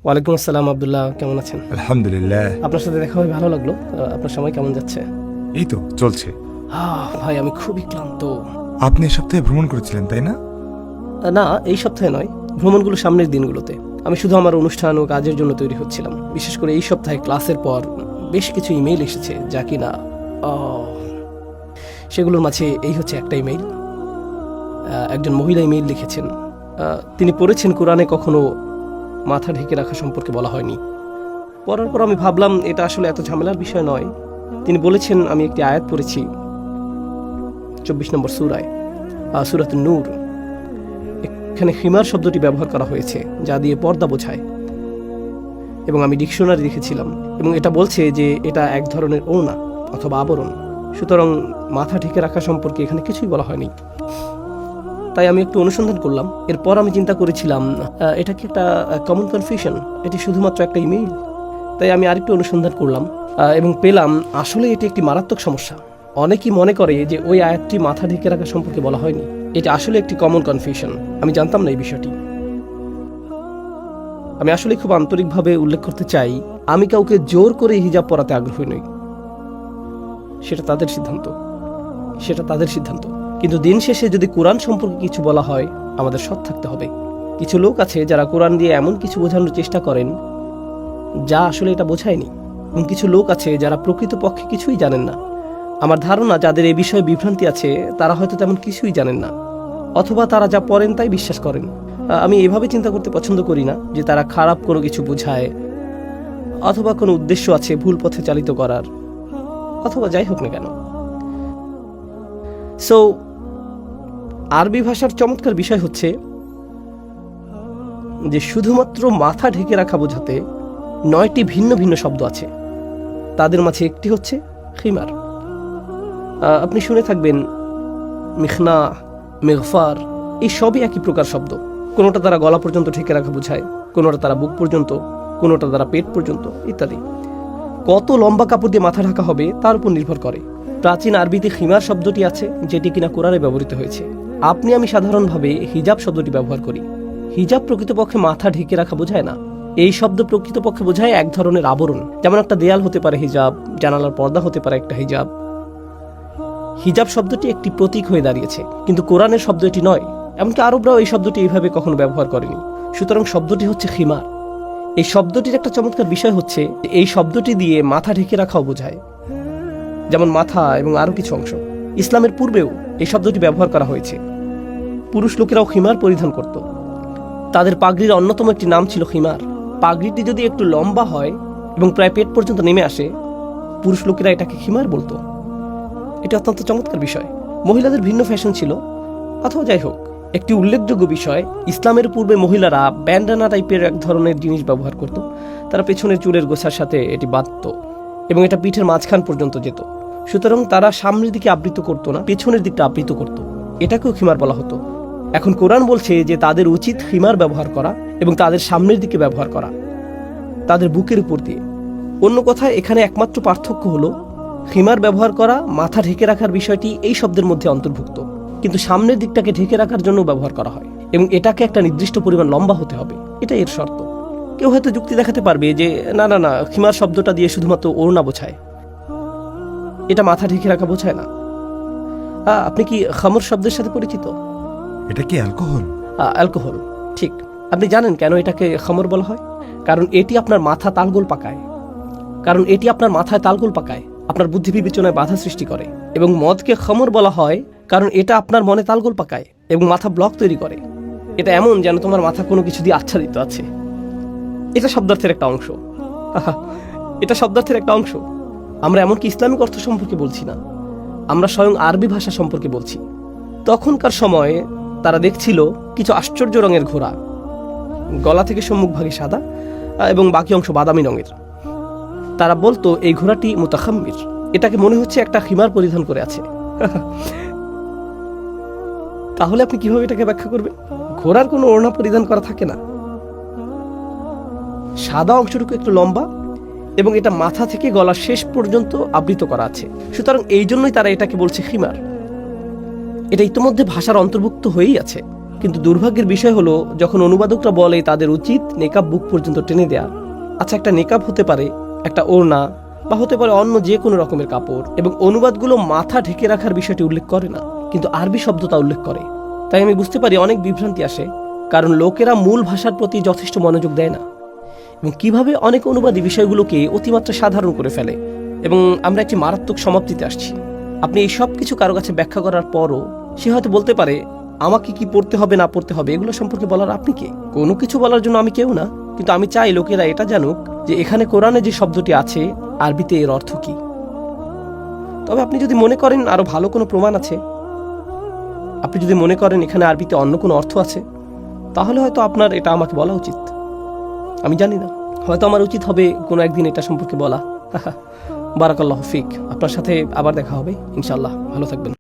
ওয়ালাইকুম আসসালাম আব্দুল্লাহ, কেমন আছেন? আলহামদুলিল্লাহ। আপনার সাথে দেখা হয়ে ভালো লাগলো। আপনার সময় কেমন যাচ্ছে? এই তো চলছে। ভাই আমি খুবই ক্লান্ত। আপনি এই সপ্তাহে ভ্রমণ করেছিলেন তাই না? না, এই সপ্তাহে নয়, ভ্রমণগুলো সামনের দিনগুলোতে। আমি শুধু আমার অনুষ্ঠান ও কাজের জন্য তৈরি হচ্ছিলাম। বিশেষ করে এই সপ্তাহে ক্লাসের পর বেশ কিছু ইমেইল এসেছে, যা কিনা সেগুলোর মাঝে এই হচ্ছে একটা ইমেইল। একজন মহিলা ইমেইল লিখেছেন। তিনি পড়েছেন কোরআনে কখনো মাথা ঢেকে রাখা সম্পর্কে বলা হয়নি। পড়ার পর আমি ভাবলাম এটা আসলে এত ঝামেলার বিষয় নয়। তিনি বলেছেন, আমি একটি আয়াত পড়েছি 24 নম্বর সূরায়, সূরাতুন নূর। এখানে খিমার শব্দটি ব্যবহার করা হয়েছে, যা দিয়ে পর্দা বোঝায়, এবং আমি ডিকশনারি দেখেছিলাম, এবং এটা বলছে যে এটা এক ধরনের ওড়না অথবা আবরণ। সুতরাং মাথা ঢেকে রাখা সম্পর্কে এখানে কিছুই বলা হয়নি। তাই আমি একটু অনুসন্ধান করলাম। এরপর আমি চিন্তা করেছিলাম এটা কি একটা কমন কনফিউশন, এটি শুধুমাত্র একটা ইমেইল। তাই আমি আরেকটু অনুসন্ধান করলাম এবং পেলাম আসলে এটি একটি মারাত্মক সমস্যা। অনেকেই মনে করে যে ওই আয়াতটি মাথা ঢেকে রাখা সম্পর্কে বলা হয়নি। এটা আসলে একটি কমন কনফিউশন। আমি জানতাম না এই বিষয়টি। আমি আসলে খুব আন্তরিকভাবে উল্লেখ করতে চাই, আমি কাউকে জোর করে হিজাব পরাতে আগ্রহী নই। সেটা তাদের সিদ্ধান্ত। কিন্তু দিন শেষে যদি কোরআন সম্পর্কে কিছু বলা হয়, আমাদের সৎ থাকতে হবে। কিছু লোক আছে যারা কোরআন দিয়ে এমন কিছু বোঝানোর চেষ্টা করেন যা আসলে এটা বোঝায়নি, এবং কিছু লোক আছে যারা প্রকৃতপক্ষে কিছুই জানেন না। আমার ধারণা যাদের এই বিষয়ে বিভ্রান্তি আছে তারা হয়তো তেমন কিছুই জানেন না, অথবা তারা যা পড়েন তাই বিশ্বাস করেন। আমি এভাবে চিন্তা করতে পছন্দ করি না যে তারা খারাপ কোনো কিছু বোঝায়, অথবা কোনো উদ্দেশ্য আছে ভুল পথে চালিত করার, অথবা যাই হোক না কেন। সো আরবি ভাষার চমৎকার বিষয় হচ্ছে যে শুধুমাত্র মাথা ঢেকে রাখা বোঝাতে 9টি ভিন্ন ভিন্ন শব্দ আছে। তাদের মাঝে একটি হচ্ছে খিমার। আপনি শুনে থাকবেন মিখনা, মেগফার, এই সবই একই প্রকার শব্দ। কোনোটা তারা গলা পর্যন্ত ঢেকে রাখা বোঝায়, কোনোটা তারা বুক পর্যন্ত, কোনোটা তারা পেট পর্যন্ত ইত্যাদি। কত লম্বা কাপড় দিয়ে মাথা ঢাকা হবে তার উপর নির্ভর করে। প্রাচীন আরবিতে খিমার শব্দটি আছে, যেটি কিনা কোরআনে ব্যবহৃত হয়েছে। আমি সাধারণভাবে হিজাব শব্দটি ব্যবহার করি। হিজাব প্রকৃতপক্ষে মাথা ঢেকে রাখা বোঝায় না। এই শব্দ প্রকৃতপক্ষে বোঝায় এক ধরনের আবরণ। যেমন একটা দেয়াল হতে পারে হিজাব, জানালার পর্দা হতে পারে একটা হিজাব। হিজাব শব্দটি একটি প্রতীক হয়ে দাঁড়িয়েছে, কিন্তু কোরআনের শব্দ এটি নয়। এমনকি আরবরাও এই শব্দটি এইভাবে কখনো ব্যবহার করেনি। সুতরাং শব্দটি হচ্ছে খিমার। এই শব্দটির একটা চমৎকার বিষয় হচ্ছে এই শব্দটি দিয়ে মাথা ঢেকে রাখাও বোঝায়, যেমন মাথা এবং আরো কিছু অংশ। ইসলামের পূর্বেও এই শব্দটি ব্যবহার করা হয়েছে। পুরুষ লোকেরাও খিমার পরিধান করত। তাদের পাগড়ির অন্যতম একটি নাম ছিল খিমার। পাগড়িটি যদি একটু লম্বা হয় এবং প্রায় পেট পর্যন্ত নেমে আসে, পুরুষ লোকেরা এটাকে খিমার বলতো। এটা অত্যন্ত চমৎকার বিষয়। মহিলাদের ভিন্ন ফ্যাশন ছিল, অথবা যাই হোক, একটি উল্লেখযোগ্য বিষয়, ইসলামের পূর্বে মহিলারা ব্যান্ডানা টাইপের এক ধরনের জিনিস ব্যবহার করত। তারা পেছনের চুলের গোছার সাথে এটি বাঁধত এবং এটা পিঠের মাঝখান পর্যন্ত যেত। সুতরাং তারা সামনের দিকে আবৃত করতো না, পেছনের দিকটা আবৃত করত। এটাকেও খিমার বলা হতো। এখন কোরআন বলছে যে তাদের উচিত খিমার ব্যবহার করা এবং তাদের সামনের দিকে ব্যবহার করা, তাদের বুকের উপর দিয়ে। অন্য কথায় এখানে একমাত্র পার্থক্য হলো খিমার ব্যবহার করা, মাথা ঢেকে রাখার বিষয়টি এই শব্দের মধ্যে অন্তর্ভুক্ত, কিন্তু সামনের দিকটাকে ঢেকে রাখার জন্য ব্যবহার করা হয়, এবং এটাকে একটা নির্দিষ্ট পরিমাণ লম্বা হতে হবে। এটা এর শর্ত। কেউ হয়তো যুক্তি দেখাতে পারবে যে না না না, খিমার শব্দটা দিয়ে শুধুমাত্র ওড়না বোঝায়, এটা মাথা ঢেকে রাখা বোঝায় না। আপনি কি খামর শব্দের সাথে পরিচিত? এটা কি অ্যালকোহল? অ্যালকোহল, ঠিক। আপনি জানেন কেন এটাকে খামর বলা হয়? কারণ এটি আপনার মাথা তালগোল পাকায়। আপনার বুদ্ধি বিবেচনায় বাধা সৃষ্টি করে। এবং মদকে খামর বলা হয় কারণ এটা আপনার মনে তালগোল পাকায় এবং মাথা ব্লক তৈরি করে। এটা এমন যেন তোমার মাথা কোনো কিছু দিয়ে আচ্ছাদিত আছে। এটা শব্দার্থের একটা অংশ। আমরা এমনকি ইসলামিক অর্থ সম্পর্কে বলছি না, আমরা স্বয়ং আরবি ভাষা সম্পর্কে বলছি। তখনকার সময়ে তারা দেখছিল কিছু আশ্চর্য রঙের ঘোড়া, গলা থেকে সম্মুখভাগে সাদা এবং বাকি অংশ বাদামি রঙের। তারা বলতো এই ঘোড়াটি মুতাখাম্মির, এটাকে মনে হচ্ছে একটা খিমার পরিধান করে আছে। তাহলে আপনি কিভাবে এটাকে ব্যাখ্যা করবেন? ঘোড়ার কোনো ওড়না পরিধান করা থাকে না, সাদা অংশটুকু একটু লম্বা এবং এটা মাথা থেকে গলা শেষ পর্যন্ত আবৃত করা আছে। সুতরাং এই জন্যই তারা এটাকে বলছে খিমার। এটা ইতিমধ্যে ভাষার অন্তর্ভুক্ত হয়েই আছে, কিন্তু দুর্ভাগ্যের বিষয় হলো যখন অনুবাদকরা বলে তাদের উচিত নেকাব বুক পর্যন্ত টেনে দেয়া। আচ্ছা, একটা নেকাব হতে পারে একটা ওড়না বা হতে পারে অন্য যে কোনো রকমের কাপড়, এবং অনুবাদগুলো মাথা ঢেকে রাখার বিষয়টি উল্লেখ করে না, কিন্তু আরবি শব্দ তা উল্লেখ করে। তাই আমি বুঝতে পারি অনেক বিভ্রান্তি আসে, কারণ লোকেরা মূল ভাষার প্রতি যথেষ্ট মনোযোগ দেয় না, এবং কিভাবে অনেক অনুবাদী বিষয়গুলোকে অতিমাত্রা সাধারণ করে ফেলে। এবং আমরা একটি মারাত্মক সমাপ্তিতে আসছি। আপনি এই সব কিছু কারো কাছে ব্যাখ্যা করার পরও সে হয়তো বলতে পারে আমাকে কি পড়তে হবে না পড়তে হবে এগুলো সম্পর্কে বলার আপনি কে? কোনো কিছু বলার জন্য আমি কেউ না, কিন্তু আমি চাই লোকেরা এটা জানুক যে এখানে কোরআনে যে শব্দটি আছে আরবিতে এর অর্থ কি। তবে আপনি যদি মনে করেন আরো ভালো কোনো প্রমাণ আছে, আপনি যদি মনে করেন এখানে আরবিতে অন্য কোনো অর্থ আছে, তাহলে হয়তো আপনার এটা আমাকে বলা উচিত। আমি জানি না, হয়তো আমার উচিত হবে কোনো একদিন এটা সম্পর্কে বলা। বারাকাল্লাহ ফিক। আপনার সাথে আবার দেখা হবে ইনশাআল্লাহ। ভালো থাকবেন।